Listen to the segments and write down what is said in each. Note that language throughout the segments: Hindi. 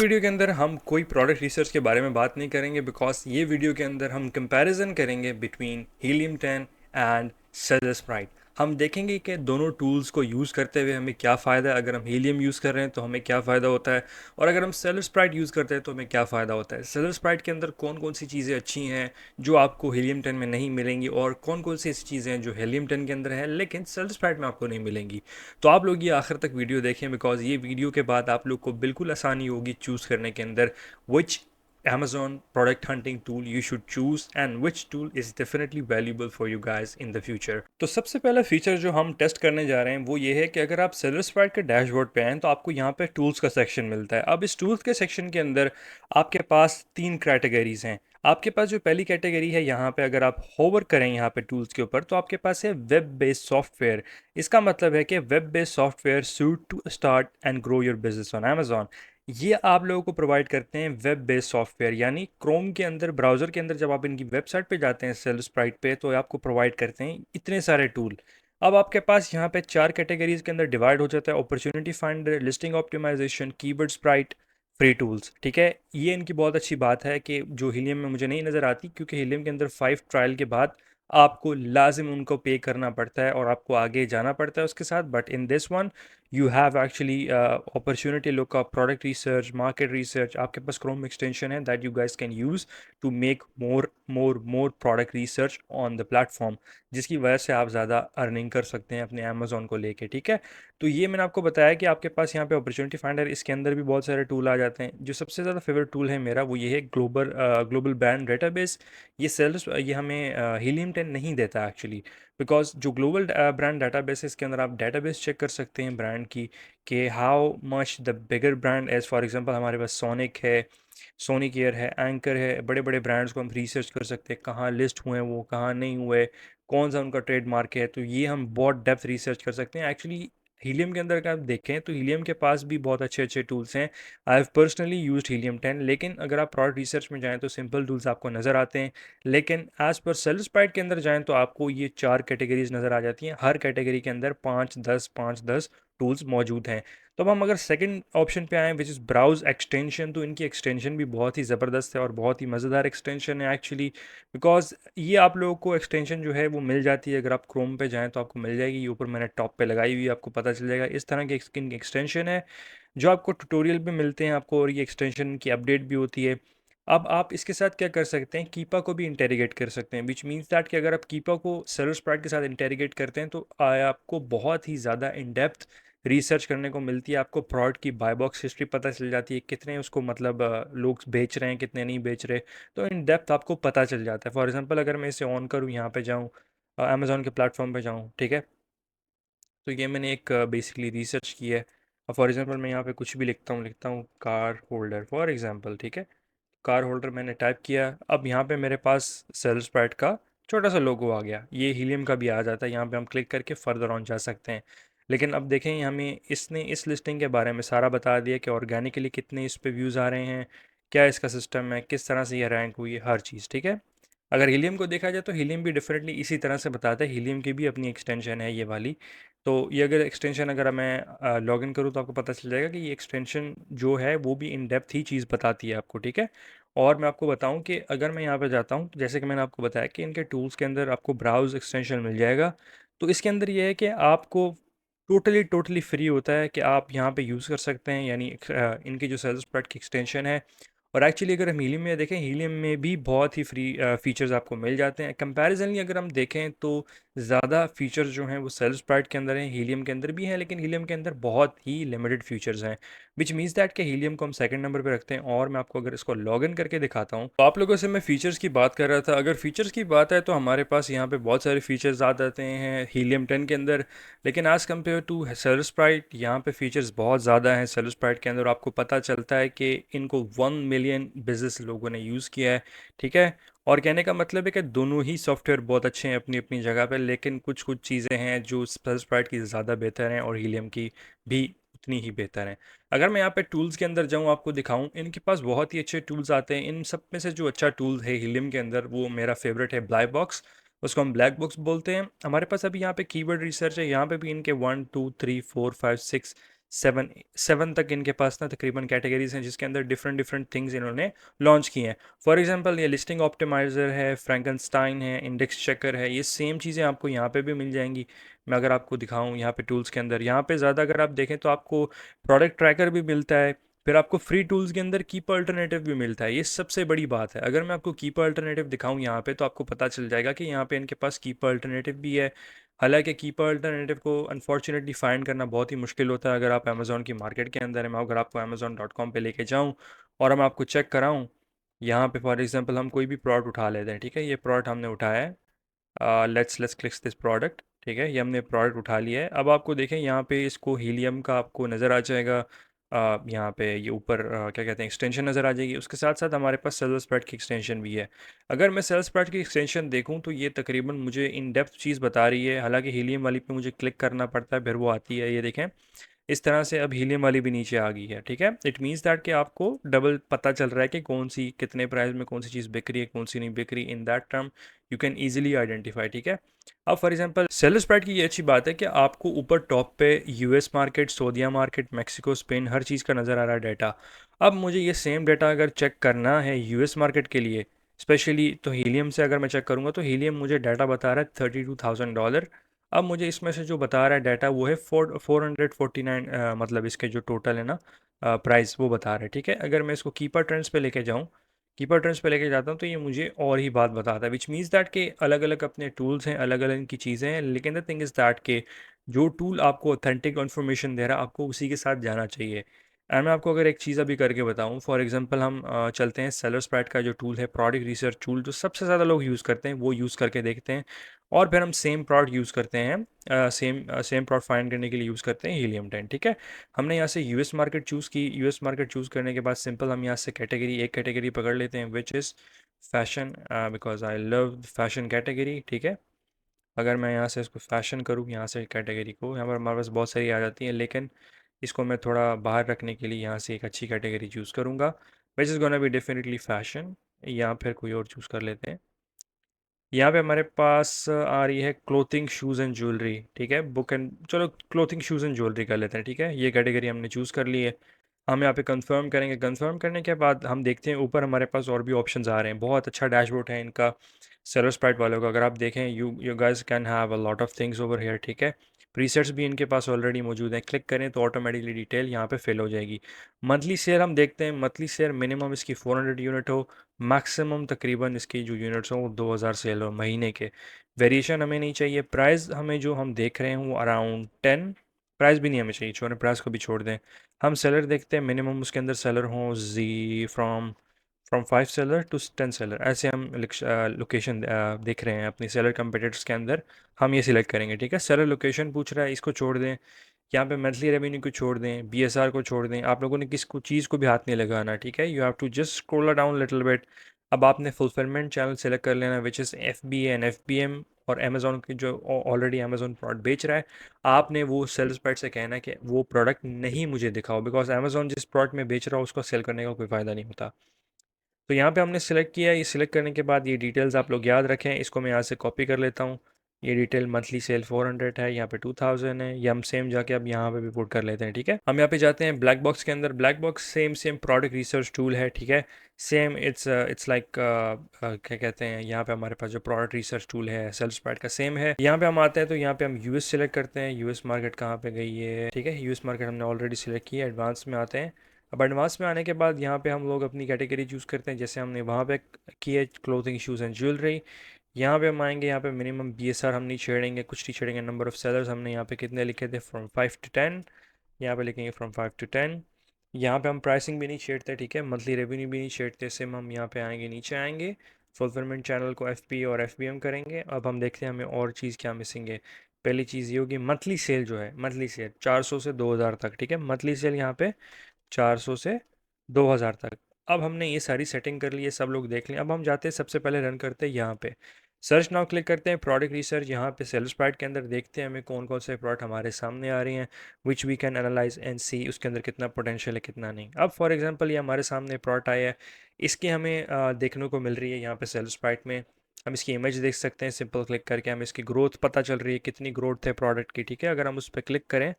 वीडियो के अंदर हम कोई प्रोडक्ट रिसर्च के बारे में बात नहीं करेंगे बिकॉज ये वीडियो के अंदर हम कंपैरिजन करेंगे between helium 10 and seller Sprite. हम देखेंगे कि दोनों टूल्स को यूज़ करते हुए हमें क्या फ़ायदा है। अगर हम हीलियम यूज़ कर रहे हैं तो हमें क्या फ़ायदा होता है, और अगर हम सेलर स्प्राइट यूज़ करते हैं तो हमें क्या फ़ायदा होता है। सेलर स्प्राइट के अंदर कौन कौन सी चीज़ें अच्छी हैं जो आपको हीलियम 10 में नहीं मिलेंगी, और कौन कौन सी ऐसी चीज़ें हैं जो हीलियम 10 के अंदर है लेकिन सेलर स्प्राइट में आपको नहीं मिलेंगी। तो आप लोग ये आखिर तक वीडियो देखें बिकॉज ये वीडियो के बाद आप लोग को बिल्कुल आसानी होगी चूज़ करने के अंदर which Amazon product hunting tool you should choose and which tool is definitely valuable for you guys in the future। तो सबसे पहला फीचर जो हम टेस्ट करने जा रहे हैं वो ये है कि अगर आप सेलर स्प्राइट के डैशबोर्ड पे आएँ तो आपको यहाँ पे टूल्स का सेक्शन मिलता है। अब इस टूल्स के सेक्शन के अंदर आपके पास तीन कैटेगरीज हैं। आपके पास जो पहली कैटेगरी है, यहाँ पे अगर आप होवर करें यहाँ पे टूल्स के ऊपर तो आपके पास है वेब बेस्ड सॉफ्टवेयर। इसका मतलब है कि web based software suite to start and grow your business on Amazon। ये आप लोगों को प्रोवाइड करते हैं वेब बेस्ड सॉफ्टवेयर, यानी क्रोम के अंदर, ब्राउज़र के अंदर जब आप इनकी वेबसाइट पे जाते हैं सेल स्प्राइट पे, तो आपको प्रोवाइड करते हैं इतने सारे टूल। अब आपके पास यहाँ पे चार कैटेगरीज के अंदर डिवाइड हो जाता है: opportunity finder, listing optimization, keyword sprite, free tools. ठीक है, ये इनकी बहुत अच्छी बात है कि जो हीलियम में मुझे नहीं नज़र आती, क्योंकि हीलियम के अंदर 5 ट्रायल के बाद आपको लाजिम उनको पे करना पड़ता है और आपको आगे जाना पड़ता है उसके साथ। But in this one you have actually opportunity look up, product research, market research. आपके पास क्रोम एक्सटेंशन है that you guys can use to make more product research on the platform, जिसकी वजह से आप ज़्यादा अर्निंग कर सकते हैं अपने अमेजोन को लेके। ठीक है, तो ये मैंने आपको बताया कि आपके पास यहाँ पे अपॉर्चुनिटी फाइंडर, इसके अंदर भी बहुत सारे टूल आ जाते हैं। जो सबसे ज़्यादा फेवरेट टूल है मेरा वो ये है ग्लोबल ब्रांड डेटाबेस। ये हमें हीलियम 10 नहीं देता एक्चुअली, बिकॉज जो ग्लोबल ब्रांड डाटाबेस है इसके अंदर आप डेटाबेस चेक कर सकते हैं ब्रांड की, कि how much the bigger brand as. For example हमारे पास सोनिक है, सोनिक एयर है, एंकर है, बड़े बड़े ब्रांड्स को हम रिसर्च कर सकते हैं, कहाँ लिस्ट हुए हैं वो, कहाँ नहीं हुए, कौन सा उनका ट्रेडमार्क है। तो ये हम बहुत डेप्थ रिसर्च कर सकते हैं एक्चुअली। हीलियम के अंदर अगर आप देखें तो हीलियम के पास भी बहुत अच्छे अच्छे टूल्स हैं। I have personally used helium 10, लेकिन अगर आप प्रोडक्ट रिसर्च में जाएं तो सिंपल टूल्स आपको नज़र आते हैं। लेकिन एज पर सेल्स स्प्राइट के अंदर जाएं तो आपको ये चार कैटेगरीज नज़र आ जाती हैं। हर कैटेगरी के अंदर 5-10 टूल्स मौजूद हैं। तो अब हम अगर सेकंड ऑप्शन पे आएँ विच इज़ ब्राउज एक्सटेंशन, तो इनकी एक्सटेंशन भी बहुत ही ज़बरदस्त है और बहुत ही मज़ेदार एक्सटेंशन है एक्चुअली। बिकॉज ये आप लोगों को एक्सटेंशन जो है वो मिल जाती है, अगर आप क्रोम पे जाएँ तो आपको मिल जाएगी। ये ऊपर मैंने टॉप पे लगाई हुई है, आपको पता चल जाएगा। इस तरह की इनकी एक्सटेंशन है जो आपको ट्यूटोरियल पे मिलते हैं आपको, और ये एक्सटेंशन की अपडेट भी होती है। अब आप इसके साथ क्या कर सकते हैं, कीपा को भी इंटेरोगेट कर सकते हैं, विच मीन्स दैट कि अगर आप कीपा को सेलर स्प्राइट के साथ इंटेरोगेट करते हैं तो आपको बहुत ही ज़्यादा इन डेप्थ रिसर्च करने को मिलती है। आपको प्रोडक्ट की बाय बॉक्स हिस्ट्री पता चल जाती है, कितने उसको मतलब लोग बेच रहे हैं, कितने नहीं बेच रहे। तो इन डेप्थ आपको पता चल जाता है। फॉर एग्जांपल अगर मैं इसे ऑन करूँ, यहाँ पे जाऊँ, अमेज़ॉन के प्लेटफॉर्म पे जाऊँ, ठीक है, तो ये मैंने एक बेसिकली रिसर्च की है। अब फॉर एग्जांपल मैं यहाँ पे कुछ भी लिखता हूँ कार होल्डर फॉर एग्जांपल। ठीक है, कार होल्डर मैंने टाइप किया। अब यहाँ पे मेरे पास सेल स्प्राइट का छोटा सा लोगो आ गया, ये हीलियम का भी आ जाता है। यहाँ पे हम क्लिक करके फर्दर ऑन जा सकते हैं। लेकिन अब देखें, हमें इसने इस लिस्टिंग के बारे में सारा बता दिया कि ऑर्गेनिकली कितने इस पे व्यूज़ आ रहे हैं, क्या इसका सिस्टम है, किस तरह से ये रैंक हुई है, हर चीज़। ठीक है, अगर हीलियम को देखा जाए तो हीलियम भी डेफिनेटली इसी तरह से बताता है। हीलियम की भी अपनी एक्सटेंशन है ये वाली। तो ये अगर एक्सटेंशन अगर मैं लॉगिन करूँ तो आपको पता चल जाएगा कि ये एक्सटेंशन जो है वो भी इन डेप्थ ही चीज़ बताती है आपको। ठीक है, और मैं आपको बताऊं कि अगर मैं यहाँ पे जाता हूँ, तो जैसे कि मैंने आपको बताया कि इनके टूल्स के अंदर आपको ब्राउज़ एक्सटेंशन मिल जाएगा। तो इसके अंदर ये है कि आपको टोटली टोटली फ्री होता है कि आप यहाँ पे यूज़ कर सकते हैं, यानी इनकी जो सेल्स प्रोडक्ट की एक्सटेंशन है। और एक्चुअली अगर हम हीलियम में देखें, हीलियम में भी बहुत ही फ्री फीचर्स आपको मिल जाते हैं। कंपैरिजनली अगर हम देखें तो ज़्यादा फीचर्स जो हैं वो सेल्फ स्प्राइट के अंदर हैं, हीलियम के अंदर भी हैं, लेकिन हीलियम के अंदर बहुत ही लिमिटेड फीचर्स हैं। विच मीन्स दैट कि हीलियम को हम सेकंड नंबर पे रखते हैं। और मैं आपको अगर इसको लॉग इन करके दिखाता हूँ, तो आप लोगों से मैं फ़ीचर्स की बात कर रहा था। अगर फ़ीचर्स की बात है तो हमारे पास यहाँ पे बहुत सारे फीचर्स आ जाते हैं हीलियम 10 के अंदर। लेकिन as compare to self sprite, यहाँ पे फीचर्स बहुत ज़्यादा हैं सेल्फ स्प्राइट के अंदर। आपको पता चलता है कि इनको 1 मिलियन बिजनेस लोगों ने यूज़ किया है। ठीक है, और कहने का मतलब है कि दोनों ही सॉफ्टवेयर बहुत अच्छे हैं अपनी अपनी जगह पे, लेकिन कुछ कुछ चीज़ें हैं जो सेल्फ स्प्राइट की ज़्यादा बेहतर हैं और हीलियम की भी उतनी ही बेहतर हैं। अगर मैं यहाँ पे टूल्स के अंदर जाऊँ, आपको दिखाऊँ, इनके पास बहुत ही अच्छे टूल्स आते हैं। इन सब में से जो अच्छा टूल है हीलियम के अंदर, वो मेरा फेवरेट है ब्लैक बॉक्स। उसको हम ब्लैक बॉक्स बोलते हैं। हमारे पास अभी यहाँ पे कीवर्ड रिसर्च है, यहाँ पे भी इनके 1 2 3 4 5 6 सेवन सेवन तक इनके पास ना तकरीबन कैटेगरीज हैं जिसके अंदर डिफरेंट डिफरेंट थिंग्स इन्होंने लॉन्च किए हैं। फॉर एग्जांपल ये लिस्टिंग ऑप्टिमाइज़र है, फ्रैंकनस्टाइन है, इंडेक्स चेकर है, ये सेम चीज़ें आपको यहाँ पे भी मिल जाएंगी। मैं अगर आपको दिखाऊँ यहाँ पे टूल्स के अंदर, यहाँ पे ज़्यादा अगर आप देखें तो आपको प्रोडक्ट ट्रैकर भी मिलता है। फिर आपको फ्री टूल्स के अंदर कीपर अल्टरनेटिव भी मिलता है। ये सबसे बड़ी बात है। अगर मैं आपको कीपर अल्टरनेटिव दिखाऊं यहाँ पे तो आपको पता चल जाएगा कि यहाँ पे इनके पास कीपर अल्टरनेटिव भी है। हालांकि कीपर अल्टरनेटिव को अनफॉर्चुनेटली फाइंड करना बहुत ही मुश्किल होता है अगर आप अमेज़ॉन की मार्केट के अंदर हैं। मैं अगर आपको अमेज़ॉन.com पे लेके जाऊँ और मैं आपको चेक कराऊँ, यहाँ पे फॉर एग्जांपल हम कोई भी प्रोडक्ट उठा लेते हैं, ठीक है। ये प्रोडक्ट हमने उठाया है, लेट्स क्लिक दिस प्रोडक्ट, ठीक है। ये हमने प्रोडक्ट उठा लिया है। अब आपको देखें यहाँ पे इसको हीलियम का आपको नज़र आ जाएगा। यहाँ पे ये ऊपर क्या कहते हैं एक्सटेंशन नज़र आ जाएगी। उसके साथ साथ हमारे पास सेल्स स्प्रेड की एक्सटेंशन भी है। अगर मैं सेल्स स्प्रेड की एक्सटेंशन देखूँ तो ये तकरीबन मुझे इन डेप्थ चीज़ बता रही है। हालांकि हीलियम वाली पे मुझे क्लिक करना पड़ता है, फिर वो आती है। ये देखें इस तरह से अब हीलियम वाली भी नीचे आ गई है, ठीक है। इट मीन्स दैट कि आपको डबल पता चल रहा है कि कौन सी कितने प्राइस में कौन सी चीज़ बिक रही है, कौन सी नहीं बिक रही। In that term you can easily identify, ठीक है। अब फॉर एग्जांपल सेलर स्प्रेड की ये अच्छी बात है कि आपको ऊपर टॉप पे यूएस मार्केट, सऊदीया मार्केट, मेक्सिको, स्पेन, हर चीज़ का नज़र आ रहा है डाटा। अब मुझे ये सेम डाटा अगर चेक करना है यूएस मार्केट के लिए स्पेशली, तो हीलियम से अगर मैं चेक करूँगा तो हीलियम मुझे डाटा बता रहा है $32,000। अब मुझे इसमें से जो बता रहा है डाटा वो है 449, मतलब इसके जो टोटल है ना प्राइस वो बता रहा है, ठीक है। अगर मैं इसको कीपर ट्रेंड्स पे लेके जाऊँ, कीपर ट्रेंड्स पे लेके जाता हूँ तो ये मुझे और ही बात बताता है। विच मीन्स दैट के अलग अलग अपने टूल्स हैं, अलग अलग इनकी चीज़ें हैं, लेकिन द थिंग इज़ दैट के जो टूल आपको ऑथेंटिक इन्फॉर्मेशन दे रहा है आपको उसी के साथ जाना चाहिए। एंड मैं आपको अगर एक चीज़ अभी करके बताऊँ, फॉर एग्जांपल हम चलते हैं सेलर स्प्रैट का जो टूल है, प्रोडक्ट रिसर्च टूल जो सबसे ज़्यादा लोग यूज़ करते हैं, वो यूज़ करके देखते हैं। और फिर हम सेम प्रोडक्ट यूज़ करते हैं, सेम प्रोडक्ट फाइंड करने के लिए यूज़ करते हैं हीलियम 10, ठीक है। हमने यहाँ से यूएस मार्केट चूज़ की। यूएस मार्केट चूज़ करने के बाद सिंपल हम यहाँ से कैटेगरी, एक कैटेगरी पकड़ लेते हैं which is fashion, because I love fashion category, ठीक है। अगर मैं यहाँ से इसको फैशन करूँ, यहाँ से कैटेगरी को, यहाँ पर हमारे पास बहुत सारी आ जाती हैं, लेकिन इसको मैं थोड़ा बाहर रखने के लिए यहाँ से एक अच्छी कैटेगरी चूज़ करूँगा which is gonna be definitely fashion, या फिर कोई और चूज़ कर लेते हैं। यहाँ पे हमारे पास आ रही है क्लोथिंग शूज़ एंड ज्वेलरी, ठीक है। बुक एंड, चलो क्लोथिंग शूज़ एंड ज्वेलरी कर लेते हैं, ठीक है। ये कैटेगरी हमने चूज़ कर ली है। हम यहाँ पे कंफर्म करेंगे। कंफर्म करने के बाद हम देखते हैं ऊपर हमारे पास और भी ऑप्शंस आ रहे हैं। बहुत अच्छा डैशबोर्ड है इनका सेलर स्प्राइट वालों का। अगर आप देखें you guys can have a lot of things over here, ठीक है। प्रीसेट्स भी इनके पास ऑलरेडी मौजूद हैं। क्लिक करें तो ऑटोमेटिकली डिटेल यहाँ पे फिल हो जाएगी। मंथली सेल हम देखते हैं। मंथली सेल मिनिमम इसकी 400 यूनिट हो, मैक्सिमम तकरीबन इसकी जो यूनिट्स हों वो 2000 सेल हो महीने के। वेरिएशन हमें नहीं चाहिए। प्राइस हमें जो हम देख रहे हैं वो अराउंड 10, प्राइस भी नहीं हमें चाहिए, छोड़ें, प्राइस को भी छोड़ दें। हम सेलर देखते हैं, मिनिमम उसके अंदर सेलर हों जी from from 5 seller to 10 seller, ऐसे हम लोकेशन देख रहे हैं अपनी सेलर कंपेटिटर्स के अंदर। हम ये सिलेक्ट करेंगे, ठीक है। सेलर लोकेशन पूछ रहा है, इसको छोड़ दें। यहाँ पे मंथली रेवेन्यू को छोड़ दें, बीएसआर को छोड़ दें। आप लोगों ने किस को चीज़ को भी हाथ नहीं लगाना, ठीक है। You have to just scroll down little bit. अब आपने फुलफिलमेंट चैनल सेलेक्ट कर लेना which is F B N F B M, और अमेज़ोन की जो ऑलरेडी अमेज़ोन प्रोडक्ट बेच रहा है, आपने वो सेल्स पार्ट से कहना है कि वो प्रोडक्ट नहीं मुझे दिखाओ, बिकॉज अमेज़ोन जिस प्रोडक्ट में बेच रहा हो उसको सेल करने का कोई फ़ायदा नहीं होता। तो यहाँ पे हमने सेलेक्ट किया। ये सिलेक्ट करने के बाद ये डिटेल्स आप लोग याद रखें। इसको मैं यहाँ से कॉपी कर लेता हूँ। ये डिटेल मंथली सेल 400 है, यहाँ पे 2000 है। ये हम सेम जाके अब यहाँ पे भी पुट कर लेते हैं, ठीक है। हम यहाँ पे जाते हैं ब्लैक बॉक्स के अंदर। Black box same same product research tool है, ठीक है। सेम इट्स लाइक क्या कहते हैं, यहाँ पे हमारे पास जो प्रोडक्ट रिसर्च टूल है सेल्स पैड का सेम है। यहाँ पे हम आते हैं तो यहाँ पे हम यूएस सेलेक्ट करते हैं। यूएस मार्केट कहाँ पे गई है, ठीक है। यूएस मार्केट हमने ऑलरेडी सिलेक्ट किया। एडवांस में आते हैं। अब एडवांस में आने के बाद यहाँ पे हम लोग अपनी कैटेगरी चूज़ करते हैं, जैसे हमने वहाँ पे की है क्लोथिंग शूज़ एंड ज्वेलरी। यहाँ पे हम आएंगे, यहाँ पे मिनिमम बीएसआर हम नहीं छेड़ेंगे, कुछ नहीं छेड़ेंगे। नंबर ऑफ़ सेलर्स हमने यहाँ पे कितने लिखे थे, फ्रॉम 5 to 10। यहाँ पे लिखेंगे फ्रॉम 5 to 10। यहाँ पे हम प्राइसिंग भी नहीं छेड़ते, ठीक है। मंथली रेवेन्यू भी नहीं छेड़ते। सिम हम यहाँ पे आएंगे, नीचे आएंगे, फुलफिलमेंट चैनल को एफपी और एफबीएम करेंगे। अब हम देखते हैं हमें और चीज़ क्या मिसिंग है। पहली चीज़ ये होगी मंथली सेल जो है, मंथली सेल 400 से 2000 तक, ठीक है। मंथली सेल यहाँ पे 400 से 2000 तक। अब हमने ये सारी सेटिंग कर ली है, सब लोग देख लें। अब हम जाते हैं, सबसे पहले रन करते हैं यहाँ पे सर्च नाउ, क्लिक करते हैं प्रोडक्ट रिसर्च। यहाँ पे सेल्स प्राइड के अंदर देखते हैं हमें कौन कौन से प्रोडक्ट हमारे सामने आ रही हैं which we can analyse and see उसके अंदर कितना पोटेंशियल है कितना नहीं। अब फॉर एग्जांपल ये हमारे सामने प्रोडक्ट आया है, इसकी हमें देखने को मिल रही है यहाँ पे सेल्स प्राइड में। हम इसकी इमेज देख सकते हैं, सिंपल क्लिक करके हमें इसकी ग्रोथ पता चल रही है, कितनी ग्रोथ है प्रोडक्ट की, ठीक है। अगर हम उस पर क्लिक करें,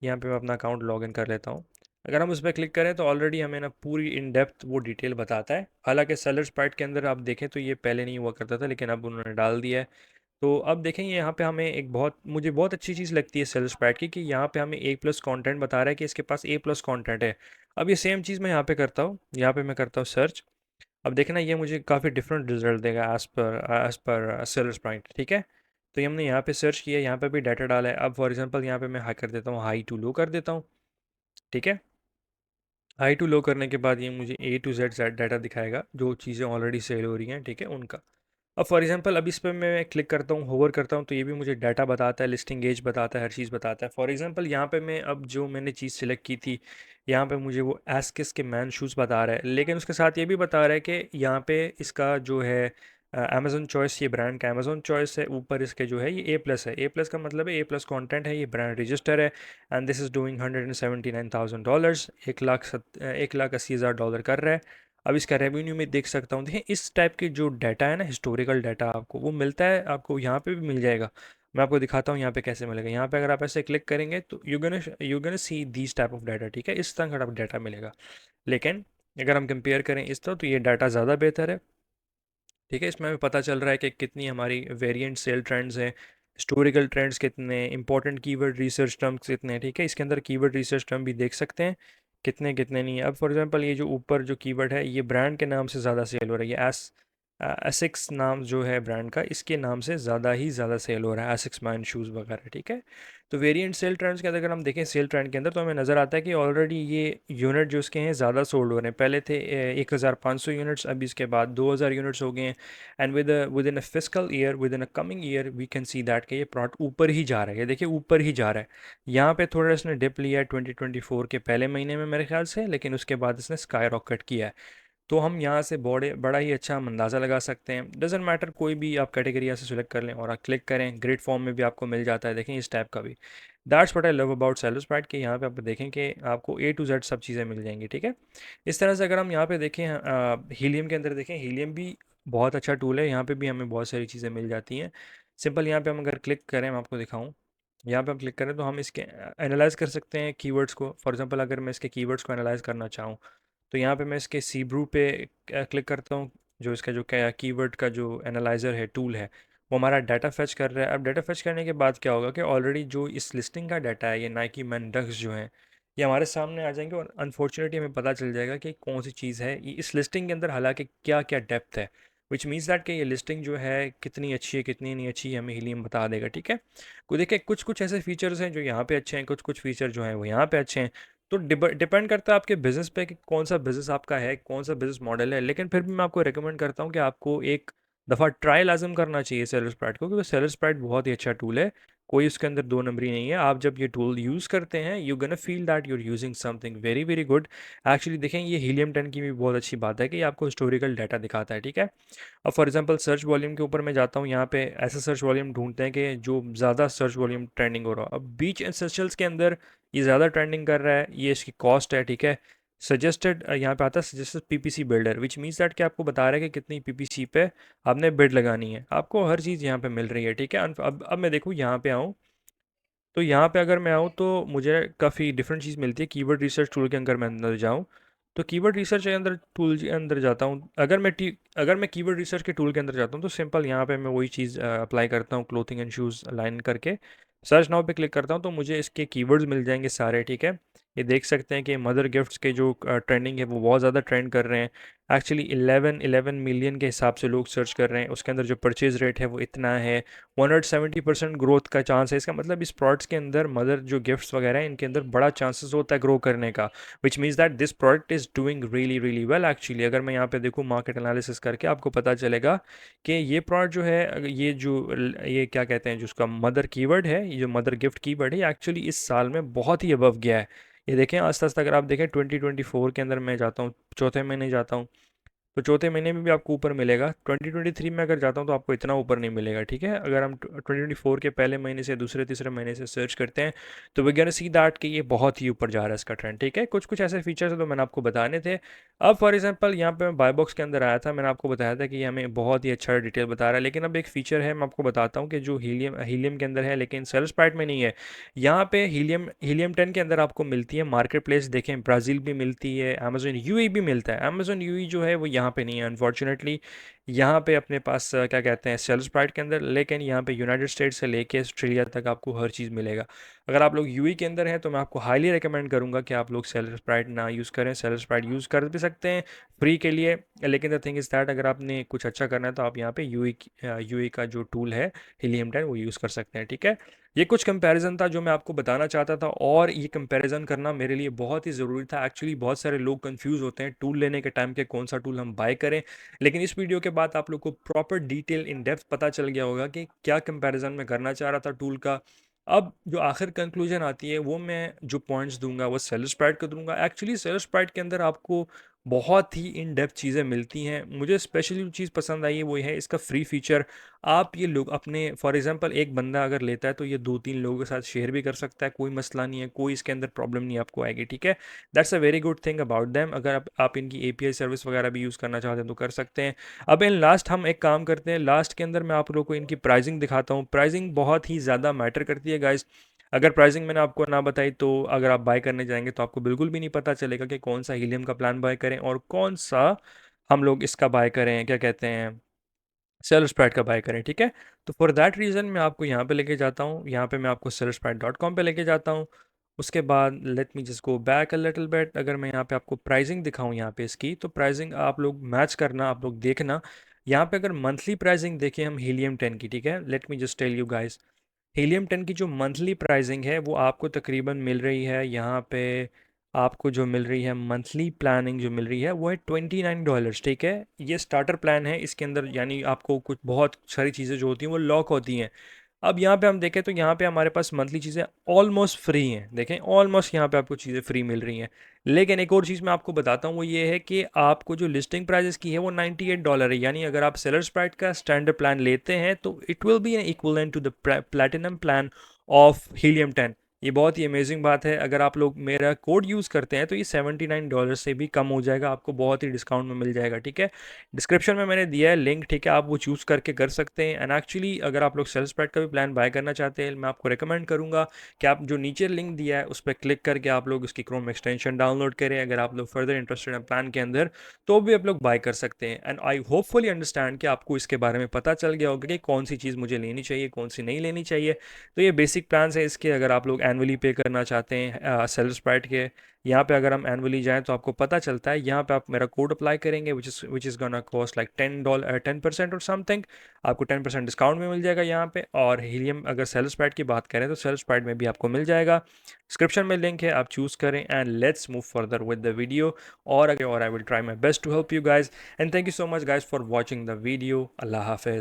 यहाँ पे मैं अपना अकाउंट लॉगिन कर लेता हूँ। अगर हम उस पर क्लिक करें तो ऑलरेडी हमें ना पूरी इन डेप्थ वो डिटेल बताता है। हालांकि सेलर स्प्राइट के अंदर आप देखें तो ये पहले नहीं हुआ करता था, लेकिन अब उन्होंने डाल दिया है। तो अब देखेंगे यहाँ पे हमें एक बहुत मुझे बहुत अच्छी चीज़ लगती है सेल्स पैड की, कि यहाँ पे हमें ए प्लस कॉन्टेंट बता रहा है कि इसके पास ए प्लस कॉन्टेंट है। अब ये सेम चीज़ मैं यहाँ पे करता हूँ, यहाँ पे मैं करता हूँ सर्च। अब देखना ये मुझे काफ़ी डिफरेंट रिजल्ट देगा एज पर सेल्स प्राइट, ठीक है। तो ये हमने यहाँ पे सर्च किया, यहाँ पे भी डाटा डाला है। अब फॉर एग्जांपल यहाँ पे मैं हाई कर देता हूँ, हाई टू लो कर देता हूँ, ठीक है। हाई टू लो करने के बाद ये मुझे ए टू जेड डाटा दिखाएगा, जो चीज़ें ऑलरेडी सेल हो रही हैं, ठीक है, उनका। अब फॉर एग्जांपल अब इस पर मैं क्लिक करता हूँ, होवर करता हूँ, तो ये भी मुझे डाटा बताता है, लिस्टिंग एज बताता है, हर चीज़ बताता है। फॉर एग्जांपल यहाँ पे मैं अब जो मैंने चीज़ सिलेक्ट की थी, यहाँ पे मुझे वो एस्किस के मैन शूज़ बता रहा है, लेकिन उसके साथ ये भी बता रहा है कि यहाँ पे इसका जो है अमेजोन चॉइस, ये ब्रांड का अमेजोन चॉइस है, ऊपर इसके जो है ये ए प्लस है। ए प्लस का मतलब है ए प्लस कॉन्टेंट है, ये ब्रांड रजिस्टर है, एंड दिस इज़ डूइंग $179,000, 1,80,000 कर रहा है। अब इसका रेवेन्यू में देख सकता हूँ, देखें इस टाइप के जो डाटा है ना, हिस्टोरिकल डाटा आपको वो मिलता है, आपको यहाँ पे भी मिल जाएगा। मैं आपको दिखाता हूँ यहाँ पे कैसे मिलेगा। यहाँ पे अगर आप ऐसे क्लिक करेंगे तो you gonna see these type of data, ठीक है, इस तरह का डाटा मिलेगा। लेकिन अगर हम कंपेयर करें इस तरह, तो ये डाटा ज़्यादा बेहतर है, ठीक है। इसमें हमें पता चल रहा है कि कितनी हमारी वेरिएंट सेल ट्रेंड्स हैं, हिस्टोरिकल ट्रेंड्स कितने, इंपॉर्टेंट कीवर्ड रिसर्च टर्म्स कितने हैं, ठीक है। इसके अंदर कीवर्ड रिसर्च टर्म भी देख सकते हैं कितने कितने नहीं है। अब फॉर एग्जांपल ये जो ऊपर जो कीवर्ड है, ये ब्रांड के नाम से ज़्यादा सेल हो रहा है। ये एसिक्स नाम जो है ब्रांड का, इसके नाम से ज़्यादा ही ज़्यादा सेल हो रहा है, एसिक्स मैन शूज़ वगैरह, ठीक है। तो वेरिएंट सेल ट्रेंड्स के अंदर अगर हम देखें सेल ट्रेंड के अंदर, तो हमें नज़र आता है कि ऑलरेडी ये यूनिट जो उसके हैं ज़्यादा सोल्ड हो रहे हैं। पहले थे 1,500 यूनिट्स, अभी इसके बाद 2,000 यूनिट्स हो गए हैं। And within a physical year, within a coming year, we can see that कि ये प्रोडक्ट ऊपर ही जा रहा है। ये देखिए ऊपर ही जा रहा है। यहाँ पे थोड़ा इसने डिप लिया है 2024 के पहले महीने में मेरे ख्याल से, लेकिन उसके बाद इसने स्काई रॉकेट किया है। तो हम यहाँ से बड़ा ही अच्छा हम अंदाज़ा लगा सकते हैं। डजेंट मैटर, कोई भी आप कैटेगरी यहाँ से सिलेक्ट कर लें और आप क्लिक करें, ग्रिड फॉर्म में भी आपको मिल जाता है, देखें इस टाइप का भी। That's what I love about SellerSprite, कि यहाँ पे आप देखें कि आपको ए टू जेड सब चीज़ें मिल जाएंगी, ठीक है। इस तरह से अगर हम यहाँ पे देखें, हीलियम के अंदर देखें, हीलियम भी बहुत अच्छा टूल है, यहाँ पे भी हमें बहुत सारी चीज़ें मिल जाती हैं। सिंपल यहाँ पे हम अगर क्लिक करें, मैं आपको दिखाऊँ, यहाँ पे हम क्लिक करें तो हम इसके एनालाइज कर सकते हैं कीवर्ड्स को। फॉर एग्जांपल अगर मैं इसके कीवर्ड्स को एनालाइज करना चाहूँ, तो यहाँ पे मैं इसके सीब्रू पे क्लिक करता हूँ, जो इसका जो कीवर्ड का जो एनालाइज़र है, टूल है, वो हमारा डाटा फेच कर रहा है। अब डाटा फेच करने के बाद क्या होगा कि ऑलरेडी जो इस लिस्टिंग का डाटा है, ये नाइकी मैन डक्स जो है, ये हमारे सामने आ जाएंगे, और अनफॉर्चुनेटली हमें पता चल जाएगा कि कौन सी चीज़ है ये इस लिस्टिंग के अंदर, हालांकि क्या क्या डेप्थ है, विच मीन्स दैट कि ये लिस्टिंग जो है कितनी अच्छी है कितनी नहीं अच्छी है, हमें हीलियम बता देगा, ठीक है। को देखिए कुछ कुछ ऐसे फीचर्स हैं जो यहाँ पे अच्छे हैं, कुछ कुछ फीचर जो हैं वो यहाँ पे अच्छे हैं। तो डिपेंड करता है आपके बिज़नेस पे कि कौन सा बिज़नेस आपका है, कौन सा बिज़नेस मॉडल है। लेकिन फिर भी मैं आपको रिकमेंड करता हूँ कि आपको एक दफ़ा ट्राई लाजम करना चाहिए सेलर स्प्राइट को, क्योंकि सेलर स्प्राइट बहुत ही अच्छा टूल है, कोई उसके अंदर दो नंबरी नहीं है। आप जब ये टूल यूज़ करते हैं, you gonna feel that you are using something very very good. Actually देखें, ये हीलियम 10 की भी बहुत अच्छी बात है कि ये आपको हिस्टोरिकल डाटा दिखाता है, ठीक है। अब फॉर एग्जांपल सर्च वॉल्यूम के ऊपर मैं जाता हूँ, यहाँ पे ऐसा सर्च वॉल्यूम ढूंढते हैं कि जो ज़्यादा सर्च वॉल्यूम ट्रेंडिंग हो रहा हो। अब बीच एसेंशियल्स के अंदर ये ज़्यादा ट्रेंडिंग कर रहा है, ये इसकी कॉस्ट है, ठीक है। सजेस्टेड यहाँ पे आता है suggested PPC builder, which means that कि आपको बता रहा है कि कितनी पीपीसी पे आपने बिड लगानी है। आपको हर चीज़ यहाँ पे मिल रही है, ठीक है। अब मैं देखूँ यहाँ पे आऊँ, तो यहाँ पे अगर मैं आऊँ तो मुझे काफ़ी डिफरेंट चीज़ मिलती है। कीवर्ड रिसर्च टूल के अंदर मैं अंदर जाऊँ, तो कीवर्ड रिसर्च के अंदर टूल के अंदर जाता हूँ। अगर मैं कीवर्ड रिसर्च के टूल के अंदर जाता हूँ, तो सिंपल यहाँ पे मैं वही चीज़ अप्लाई करता हूँ, क्लोथिंग एंड शूज़ लाइन करके सर्च नाउ पे क्लिक करता हूँ, तो मुझे इसके कीवर्ड्स मिल जाएंगे सारे, ठीक है। ये देख सकते हैं कि मदर गिफ्ट्स के जो ट्रेंडिंग है वो बहुत ज़्यादा ट्रेंड कर रहे हैं। एक्चुअली 11 मिलियन के हिसाब से लोग सर्च कर रहे हैं, उसके अंदर जो परचेज रेट है वो इतना है, 170% ग्रोथ का चांस है। इसका मतलब इस प्रोडक्ट्स के अंदर मदर जो गिफ्ट्स वगैरह हैं, इनके अंदर बड़ा चांसेस होता है ग्रो करने का, which means that this product is doing really really well. Actually अगर मैं यहाँ पे देखूँ मार्केट एनालिसिस करके, आपको पता चलेगा कि ये प्रोडक्ट जो है, ये क्या कहते हैं, जो उसका मदर कीवर्ड है, ये जो मदर गिफ्ट कीवर्ड है, एक्चुअली इस साल में बहुत ही अबव गया है। ये देखें आस्ते आस्ते, अगर आप देखें 2024 के अंदर मैं जाता हूँ, चौथे महीने जाता हूँ, तो चौथे महीने में भी आपको ऊपर मिलेगा। 2023 में अगर जाता हूँ तो आपको इतना ऊपर नहीं मिलेगा, ठीक है। अगर हम 2024 के पहले महीने से दूसरे तीसरे महीने से सर्च करते हैं तो वी कैन सी दैट कि ये बहुत ही ऊपर जा रहा है इसका ट्रेंड, ठीक है। कुछ कुछ ऐसे फीचर्स हैं तो मैंने आपको बताने थे। अब फॉर एग्जांपल यहाँ पे मैं बाय बॉक्स के अंदर आया था, मैंने आपको बताया था कि ये हमें बहुत ही अच्छा डिटेल बता रहा है, लेकिन अब एक फीचर है मैं आपको बताता हूँ कि जो हीलियम के अंदर है लेकिन सेल स्प्राइट में नहीं है। यहाँ पे हीलियम 10 के अंदर आपको मिलती है मार्केट प्लेस, देखें ब्राज़ील भी मिलती है, अमेजोन यूई भी मिलता है। अमेजोन यूई जो है वो यहाँ पे नहीं है अनफॉर्चुनेटली। यहाँ पे अपने पास क्या कहते हैं सेल स्प्राइट के अंदर, लेकिन यहाँ पे यूनाइटेड स्टेट्स से लेके ऑस्ट्रेलिया तक आपको हर चीज़ मिलेगा। अगर आप लोग यूई के अंदर हैं तो मैं आपको हाईली रिकमेंड करूँगा कि आप लोग सेल स्प्राइट ना यूज़ करें। सेल स्प्राइट यूज़ कर भी सकते हैं फ्री के लिए, लेकिन द थिंग इज़ दैट अगर आपने कुछ अच्छा करना है तो आप यहाँ पे यूई का जो टूल है हीलियम 10 वो यूज़ कर सकते हैं, ठीक है। ये कुछ कंपैरिजन था जो मैं आपको बताना चाहता था, और ये कंपैरिजन करना मेरे लिए बहुत ही ज़रूरी था। एक्चुअली बहुत सारे लोग कंफ्यूज होते हैं टूल लेने के टाइम के कौन सा टूल हम बाय करें, लेकिन इस वीडियो के बाद आप लोग को प्रॉपर डिटेल इन डेप्थ पता चल गया होगा कि क्या कंपैरिजन मैं करना चाह रहा था टूल का। अब जो आखिर कंक्लूजन आती है वो मैं जो पॉइंट्स दूंगा वो सेल स्प्राइट को दूंगा। एक्चुअली सेल स्प्राइट के अंदर आपको बहुत ही इन डेप्थ चीज़ें मिलती हैं। मुझे स्पेशली जो चीज़ पसंद आई है वो है इसका फ्री फीचर। आप ये लोग अपने फॉर एग्जांपल एक बंदा अगर लेता है तो ये 2-3 लोगों के साथ शेयर भी कर सकता है, कोई मसला नहीं है, कोई इसके अंदर प्रॉब्लम नहीं आपको आएगी, ठीक है। That's a very good thing about them. अगर आप इनकी एपीआई सर्विस वगैरह भी यूज़ करना चाहते हैं तो कर सकते हैं। अब इन लास्ट हम एक काम करते हैं, लास्ट के अंदर मैं आप लोगों को इनकी प्राइसिंग दिखाता हूँ। प्राइसिंग बहुत ही ज़्यादा मैटर करती है गाइस। अगर प्राइसिंग मैंने आपको ना बताई तो अगर आप बाय करने जाएंगे तो आपको बिल्कुल भी नहीं पता चलेगा कि कौन सा हीलियम का प्लान बाय करें और कौन सा हम लोग इसका बाय करें, क्या कहते हैं सेल स्प्राइट का बाय करें, ठीक है। तो फॉर दैट रीज़न मैं आपको यहाँ पे लेके जाता हूँ, यहाँ पे मैं आपको sellsprite.com पे लेके जाता हूँ। उसके बाद late me just go back a little bit. अगर मैं यहाँ पे आपको प्राइसिंग दिखाऊँ यहाँ पे इसकी, तो प्राइसिंग आप लोग मैच करना, आप लोग देखना। यहाँ पे अगर मंथली प्राइसिंग देखें हम हीलियम 10 की, ठीक है, let me just tell you guys. Helium 10 की जो मंथली प्राइसिंग है वो आपको तकरीबन मिल रही है यहाँ पे, आपको जो मिल रही है मंथली प्लानिंग जो मिल रही है वो है $29, ठीक है। ये स्टार्टर प्लान है, इसके अंदर यानी आपको कुछ बहुत सारी चीज़ें जो होती हैं वो लॉक होती हैं। अब यहाँ पे हम देखें तो यहाँ पे हमारे पास मंथली चीज़ें ऑलमोस्ट फ्री हैं, देखें ऑलमोस्ट यहाँ पे आपको चीज़ें फ्री मिल रही हैं। लेकिन एक और चीज़ मैं आपको बताता हूँ वो ये है कि आपको जो लिस्टिंग प्राइस की है वो $98 है, यानी अगर आप सेलर स्प्राइट का स्टैंडर्ड प्लान लेते हैं तो it will be an equivalent to the platinum plan of Helium 10। ये बहुत ही अमेजिंग बात है। अगर आप लोग मेरा कोड यूज़ करते हैं तो ये $79 से भी कम हो जाएगा, आपको बहुत ही डिस्काउंट में मिल जाएगा, ठीक है। डिस्क्रिप्शन में मैंने दिया है लिंक, ठीक है, आप वो चूज़ करके कर सकते हैं। एंड एक्चुअली अगर आप लोग सेल स्प्राइट का भी प्लान बाय करना चाहते हैं मैं आपको रिकमेंड करूँगा कि आप जो नीचे लिंक दिया है उस पर क्लिक करके आप लोग उसकी क्रोम एक्सटेंशन डाउनलोड करें। अगर आप लोग फर्दर इंटरेस्टेड हैं प्लान के अंदर तो भी आप लोग बाय कर सकते हैं। एंड आई होपफुली अंडरस्टैंड कि आपको इसके बारे में पता चल गया होगा कि कौन सी चीज़ मुझे लेनी चाहिए कौन सी नहीं लेनी चाहिए। तो ये बेसिक प्लान्स है इसके। अगर आप लोग एनुअली पे करना चाहते हैं सेल स्प्राइट के, यहाँ पे अगर हम एनुअली जाएँ तो आपको पता चलता है, यहाँ पे आप मेरा कोड अप्लाई करेंगे which is gonna cost like $10 और समथिंग, आपको 10% डिस्काउंट भी मिल जाएगा यहाँ पे। और हीलियम अगर सेल स्प्राइट की बात करें तो सेल स्प्राइट में भी आपको मिल जाएगा। डिस्क्रिप्शन में लिंक है, आप चूज़ करें। And let's move further with the video. और I will try my best to help you guys. And thank you so much guys for watching the video. अल्लाह हाफिज़।